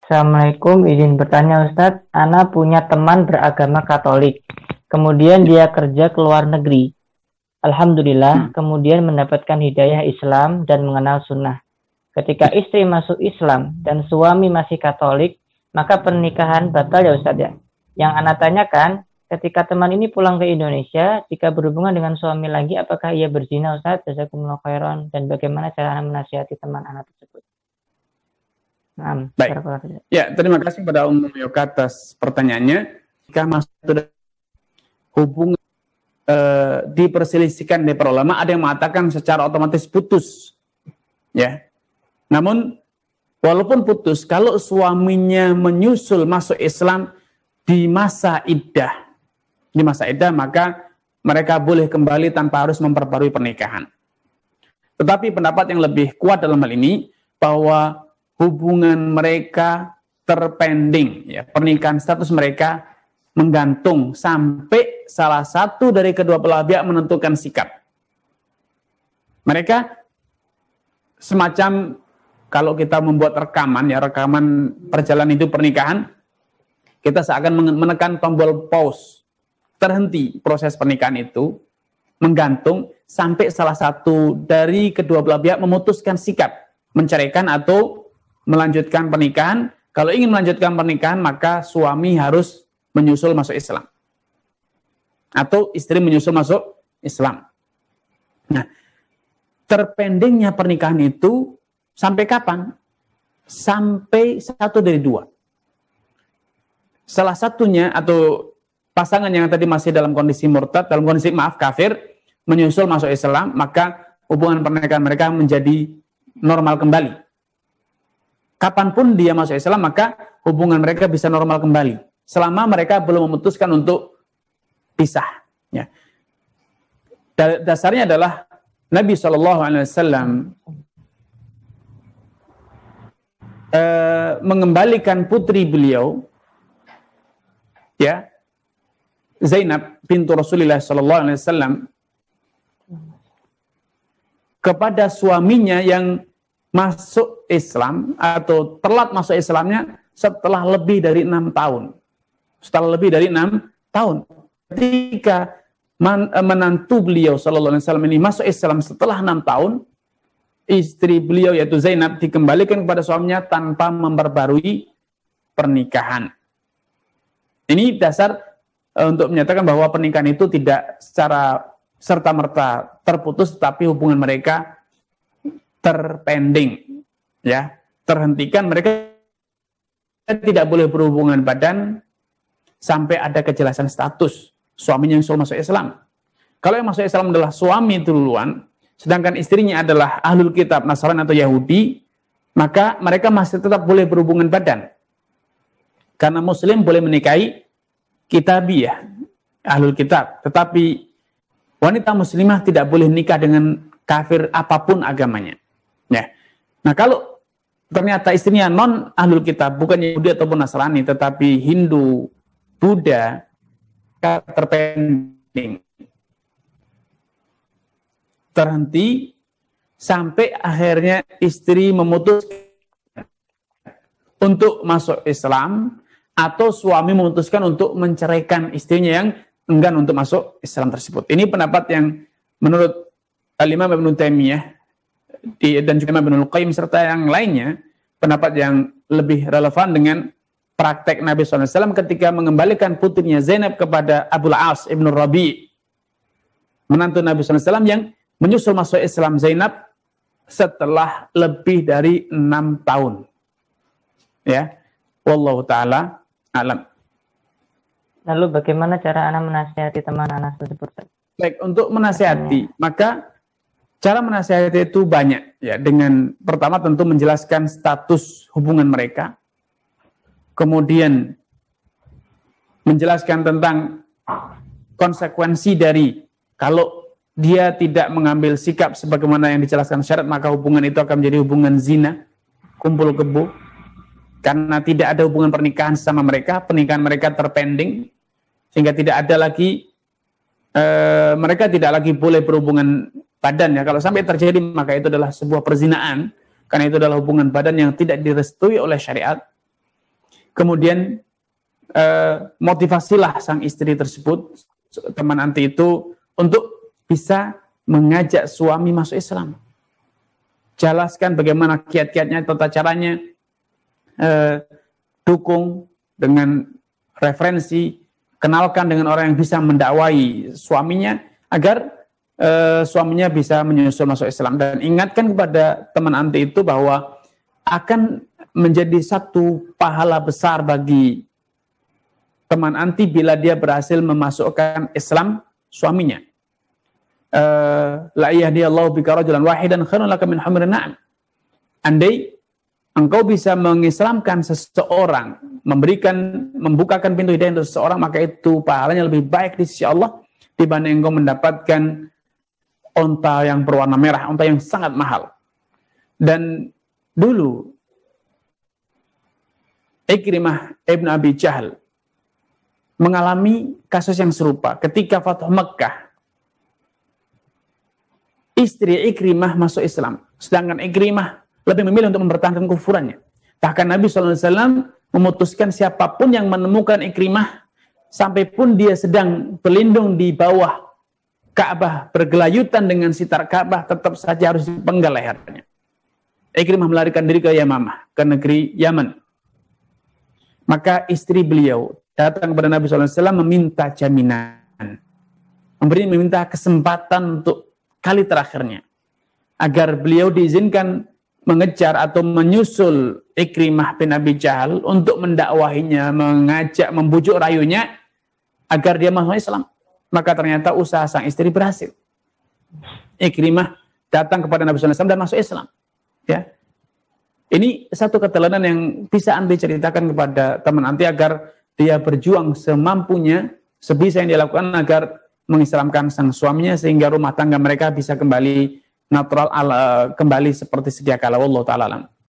Assalamualaikum, izin bertanya Ustadz. Ana punya teman beragama Katolik. Kemudian dia kerja ke luar negeri. Alhamdulillah, kemudian mendapatkan hidayah Islam dan mengenal sunnah. Ketika istri masuk Islam dan suami masih Katolik, maka pernikahan batal ya Ustadz ya? Yang Ana tanyakan, ketika teman ini pulang ke Indonesia, jika berhubungan dengan suami lagi, apakah ia berzina Ustadz? Jazakumullah khairan. Dan bagaimana cara Ana menasihati teman Ana tersebut? Baik. Ya, terima kasih pada Ummu Yoka atas pertanyaannya. Jika masuk hubungan diperselisihkan di para ulama, ada yang mengatakan secara otomatis putus. Ya. Namun walaupun putus, kalau suaminya menyusul masuk Islam di masa iddah, maka mereka boleh kembali tanpa harus memperbarui pernikahan. Tetapi pendapat yang lebih kuat dalam hal ini bahwa hubungan mereka terpending, ya, pernikahan status mereka menggantung sampai salah satu dari kedua belah pihak menentukan sikap. Mereka semacam, kalau kita membuat rekaman perjalanan hidup pernikahan, kita seakan menekan tombol pause, terhenti proses pernikahan itu, menggantung sampai salah satu dari kedua belah pihak memutuskan sikap, menceraikan atau melanjutkan pernikahan. Kalau ingin melanjutkan pernikahan, maka suami harus menyusul masuk Islam. Atau istri menyusul masuk Islam. Nah, terpendingnya pernikahan itu sampai kapan? Sampai satu dari dua. Salah satunya atau pasangan yang tadi masih dalam kondisi murtad, dalam kondisi kafir, menyusul masuk Islam, maka hubungan pernikahan mereka menjadi normal kembali. Kapanpun dia masuk Islam, maka hubungan mereka bisa normal kembali. Selama mereka belum memutuskan untuk pisah. Ya. Dasarnya adalah Nabi SAW mengembalikan putri beliau, ya, Zainab bintu Rasulullah SAW, kepada suaminya yang masuk Islam atau telat masuk Islamnya setelah lebih dari 6 tahun. Setelah lebih dari 6 tahun. Ketika menantu beliau sallallahu alaihi wasallam ini masuk Islam setelah 6 tahun, istri beliau yaitu Zainab dikembalikan kepada suaminya tanpa memperbarui pernikahan. Ini dasar untuk menyatakan bahwa pernikahan itu tidak secara serta-merta terputus, tapi hubungan mereka terpending, ya, terhentikan. Mereka tidak boleh berhubungan badan sampai ada kejelasan status suaminya yang sudah masuk Islam. Kalau yang masuk Islam adalah suami duluan, sedangkan istrinya adalah ahlul kitab, Nasrani atau Yahudi, maka mereka masih tetap boleh berhubungan badan. Karena Muslim boleh menikahi kitabiyah, ahlul kitab, tetapi wanita muslimah tidak boleh nikah dengan kafir apapun agamanya. Ya. Nah, kalau ternyata istrinya non ahlul kitab, bukan Yahudi ataupun Nasrani, tetapi Hindu, Buddha, terpending, terhenti sampai akhirnya istri memutuskan untuk masuk Islam atau suami memutuskan untuk menceraikan istrinya yang enggan untuk masuk Islam tersebut. Ini pendapat yang menurut Al-Imam Ibnu Taimiyah dan juga Imam Ibnul Qayyim serta yang lainnya, pendapat yang lebih relevan dengan praktek Nabi SAW ketika mengembalikan putrinya Zainab kepada Abul As Ibn Rabi, menantu Nabi SAW yang menyusul masuk Islam Zainab setelah lebih dari 6 tahun. Ya, wallahu ta'ala alam. Lalu bagaimana cara Ana menasihati teman Ana tersebut? Baik, untuk menasihati, maka cara menasihati itu banyak, ya. Dengan pertama tentu menjelaskan status hubungan mereka, kemudian menjelaskan tentang konsekuensi dari kalau dia tidak mengambil sikap sebagaimana yang dijelaskan syarat, maka hubungan itu akan menjadi hubungan zina, kumpul kebo, karena tidak ada hubungan pernikahan sama mereka, pernikahan mereka terpending, sehingga tidak ada lagi mereka tidak lagi boleh berhubungan badan, ya. Kalau sampai terjadi maka itu adalah sebuah perzinaan, karena itu adalah hubungan badan yang tidak direstui oleh syariat. Kemudian motivasilah sang istri tersebut, teman anti itu, untuk bisa mengajak suami masuk Islam. Jelaskan bagaimana kiat-kiatnya, tata caranya, dukung dengan referensi, kenalkan dengan orang yang bisa mendakwai suaminya agar suaminya bisa menyusul masuk Islam. Dan ingatkan kepada teman anti itu bahwa akan menjadi satu pahala besar bagi teman anti bila dia berhasil memasukkan Islam suaminya. La yahdiyallahu bika rajulan wahidan khairun laka min humrin na'am. Andai engkau bisa mengislamkan seseorang, membukakan pintu hidayah untuk seseorang, maka itu pahalanya lebih baik di sisi Allah dibanding engkau mendapatkan onta yang berwarna merah, onta yang sangat mahal. Dan dulu Ikrimah ibn Abi Jahal mengalami kasus yang serupa ketika Fathu Mekkah. Istri Ikrimah masuk Islam, sedangkan Ikrimah lebih memilih untuk mempertahankan kufurannya. Bahkan Nabi SAW memutuskan siapapun yang menemukan Ikrimah, sampai pun dia sedang berlindung di bawah Ka'bah, bergelayutan dengan sitar Ka'bah, tetap saja harus dipenggal lehernya. Ikrimah melarikan diri ke Yamamah, ke negeri Yaman. Maka istri beliau datang kepada Nabi SAW meminta jaminan, meminta kesempatan untuk kali terakhirnya, agar beliau diizinkan mengejar atau menyusul Ikrimah bin Abi Jahal untuk mendakwahinya, mengajak, membujuk rayunya agar dia masuk Islam. Maka ternyata usaha sang istri berhasil. Ikrimah datang kepada Nabi SAW dan masuk Islam. Ya, ini satu keteladan yang bisa anti ceritakan kepada teman anti agar dia berjuang semampunya, sebisa yang dia lakukan agar mengislamkan sang suaminya sehingga rumah tangga mereka bisa kembali natural, kembali seperti sedia kala. Wallahu ta'ala alam.